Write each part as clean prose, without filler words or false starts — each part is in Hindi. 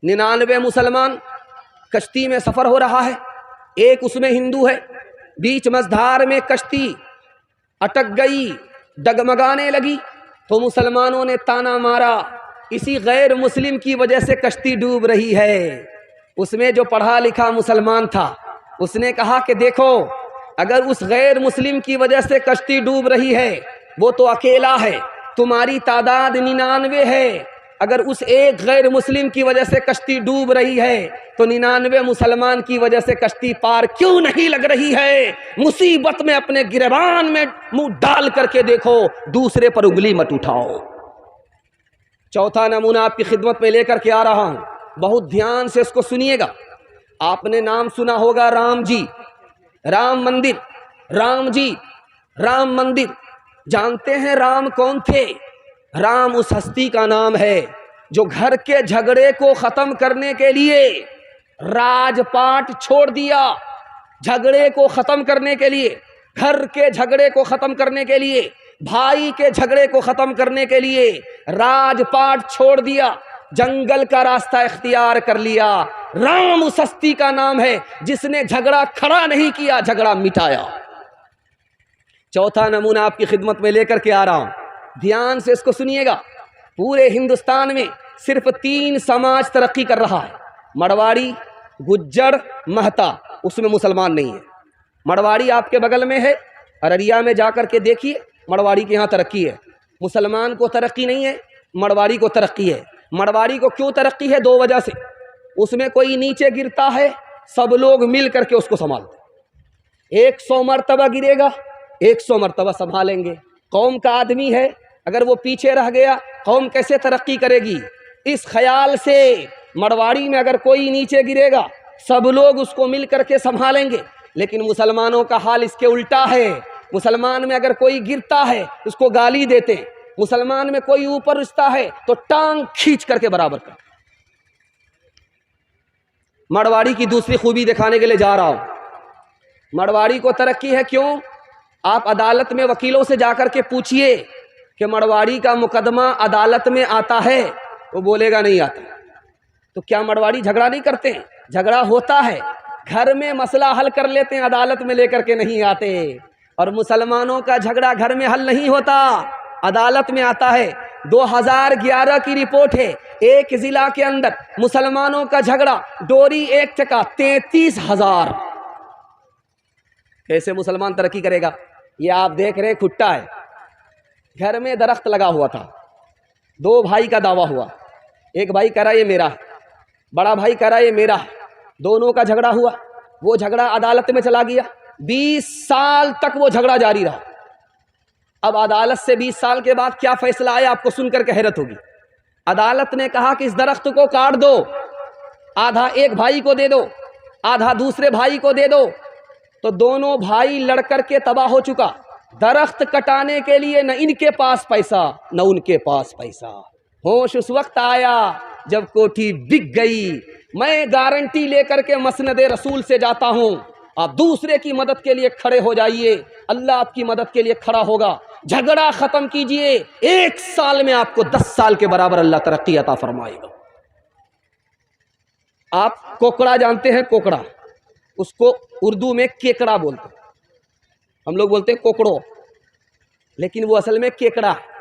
99 मुसलमान कश्ती में सफ़र हो रहा है, एक उसमें हिंदू है। बीच मझधार में कश्ती अटक गई, डगमगाने लगी, तो मुसलमानों ने ताना मारा, इसी गैर मुस्लिम की वजह से कश्ती डूब रही है। उसमें जो पढ़ा लिखा मुसलमान था उसने कहा कि देखो, अगर उस गैर मुस्लिम की वजह से कश्ती डूब रही है, वो तो अकेला है, तुम्हारी तादाद 99 है। अगर उस एक गैर मुस्लिम की वजह से कश्ती डूब रही है तो 99 मुसलमान की वजह से कश्ती पार क्यों नहीं लग रही है? मुसीबत में अपने गिरबान में मुंह डाल करके देखो, दूसरे पर उंगली मत उठाओ। चौथा नमूना आपकी खिदमत में लेकर के आ रहा हूं, बहुत ध्यान से इसको सुनिएगा। आपने नाम सुना होगा राम जी, राम मंदिर, राम जी, राम मंदिर। जानते हैं राम कौन थे? राम उस हस्ती का नाम है जो घर के झगड़े को खत्म करने के लिए राजपाट छोड़ दिया। झगड़े को खत्म करने के लिए, घर के झगड़े को खत्म करने के लिए, भाई के झगड़े को खत्म करने के लिए राजपाट छोड़ दिया, जंगल का रास्ता इख्तियार कर लिया। राम उस हस्ती का नाम है जिसने झगड़ा खड़ा नहीं किया, झगड़ा मिटाया। चौथा नमूना आपकी खिदमत में लेकर के आ रहा हूं, ध्यान से इसको सुनिएगा। पूरे हिंदुस्तान में सिर्फ 3 समाज तरक्की कर रहा है, मरवाड़ी, गुज्जर, महता। उसमें मुसलमान नहीं है। मरवाड़ी आपके बगल में है, अररिया में जाकर के देखिए, मरवाड़ी के यहाँ तरक्की है। मुसलमान को तरक्की नहीं है, मरवाड़ी को तरक्की है। मरवाड़ी को क्यों तरक्की है? 2 वजह से। उसमें कोई नीचे गिरता है, सब लोग मिल करके उसको संभालते। 100 मरतबा गिरेगा, 100 मरतबा संभालेंगे। कौम का आदमी है, अगर वो पीछे रह गया, कौम कैसे तरक्की करेगी? इस ख्याल से मरवाड़ी में अगर कोई नीचे गिरेगा, सब लोग उसको मिल करके संभालेंगे। लेकिन मुसलमानों का हाल इसके उल्टा है। मुसलमान में अगर कोई गिरता है उसको गाली देते, मुसलमान में कोई ऊपर उठता है तो टांग खींच करके बराबर कर। मरवाड़ी की दूसरी खूबी दिखाने के लिए जा रहा हूं। मरवाड़ी को तरक्की है क्यों? आप अदालत में वकीलों से जाकर के पूछिए कि मरवाड़ी का मुकदमा अदालत में आता है, वो बोलेगा नहीं आता। तो क्या मरवाड़ी झगड़ा नहीं करते हैं? झगड़ा होता है, घर में मसला हल कर लेते हैं, अदालत में लेकर के नहीं आते। और मुसलमानों का झगड़ा घर में हल नहीं होता, अदालत में आता है। 2011 की रिपोर्ट है, एक जिला के अंदर मुसलमानों का झगड़ा डोरी एक्ट का 33,000। कैसे मुसलमान तरक्की करेगा? ये आप देख रहे हैं, खुट्टा है, घर में दरख्त लगा हुआ था, 2 भाई का दावा हुआ। एक भाई कह रहा ये मेरा है, बड़ा भाई कह रहा ये मेरा है। दोनों का झगड़ा हुआ, वो झगड़ा अदालत में चला गया। 20 साल तक वो झगड़ा जारी रहा। अब अदालत से 20 साल के बाद क्या फैसला आया, आपको सुनकर के हैरत होगी। अदालत ने कहा कि इस दरख्त को काट दो, आधा एक भाई को दे दो, आधा दूसरे भाई को दे दो। तो दोनों भाई लड़कर के तबाह हो चुका। दरख्त कटाने के लिए न इनके पास पैसा न उनके पास पैसा। होश उस वक्त आया जब कोठी बिक गई। मैं गारंटी लेकर के मसनद रसूल से जाता हूं, आप दूसरे की मदद के लिए खड़े हो जाइए, अल्लाह आपकी मदद के लिए खड़ा होगा। झगड़ा खत्म कीजिए, 1 साल में आपको 10 साल के बराबर अल्लाह तरक्की अता फरमाएगा। आप कोकड़ा जानते हैं? कोकड़ा, उसको उर्दू में केकड़ा बोलते हैं, हम लोग बोलते हैं कोकड़ो, लेकिन वो असल में केकड़ा है।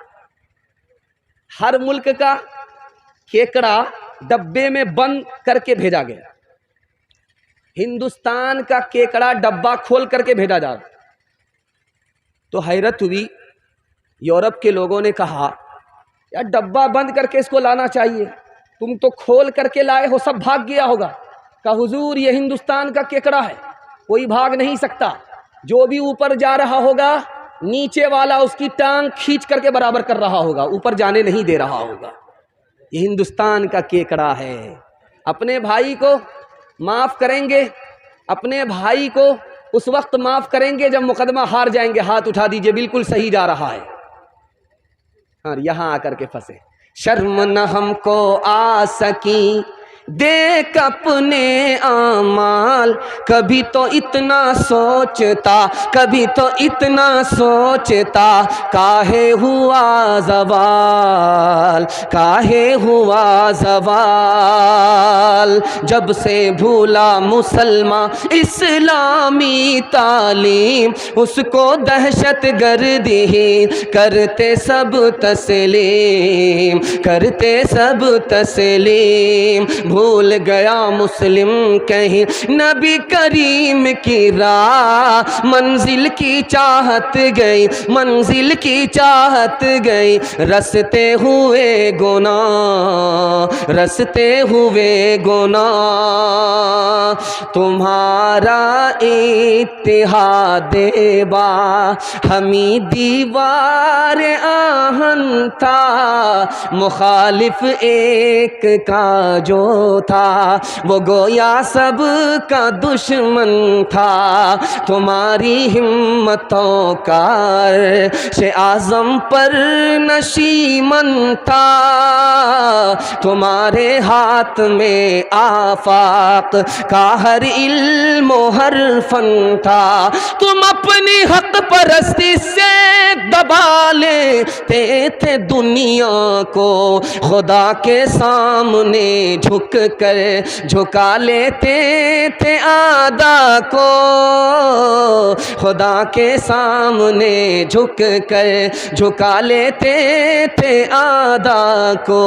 हर मुल्क का केकड़ा डब्बे में बंद करके भेजा गया, हिंदुस्तान का केकड़ा डब्बा खोल करके भेजा जा रहा। तो हैरत हुई, यूरोप के लोगों ने कहा यार डब्बा बंद करके इसको लाना चाहिए, तुम तो खोल करके लाए हो, सब भाग गया होगा। कहा हुजूर ये हिंदुस्तान का केकड़ा है, कोई भाग नहीं सकता। जो भी ऊपर जा रहा होगा, नीचे वाला उसकी टांग खींच करके बराबर कर रहा होगा, ऊपर जाने नहीं दे रहा होगा। ये हिंदुस्तान का केकड़ा है। अपने भाई को माफ करेंगे, अपने भाई को उस वक्त माफ करेंगे जब मुकदमा हार जाएंगे। हाथ उठा दीजिए, बिल्कुल सही जा रहा है। और यहां आकर के फंसे। शर्म न हमको आ सकी देख अपने आमाल, कभी तो इतना सोचता, कभी तो इतना सोचता, काहे हुआ ज़वाल, काहे हुआ ज़वाल। साल जब से भूला मुसलमान इस्लामी तालीम, उसको दहशत गर्दी करते सब तस्लीम, करते सब तस्लीम। भूल गया मुस्लिम कहीं नबी करीम की राह, मंजिल की चाहत गई, मंजिल की चाहत गई, रसते हुए गुनाह, रसते हुए गुनाह। तुम्हारा इत्तिहाद बा हमी दीवार आहन था, मुखालिफ एक का जो था वो गोया सब का दुश्मन था। तुम्हारी हिम्मतों का से आज़म पर नशीमन था, तुम्हारे हाथ में आफाक का हर इल्म हर फन था। तुम अपनी हक परस्ती से दबा लेते थे दुनिया को, खुदा के सामने झुक कर झुका लेते थे आदा को, खुदा के सामने झुक कर झुका लेते थे आदा को।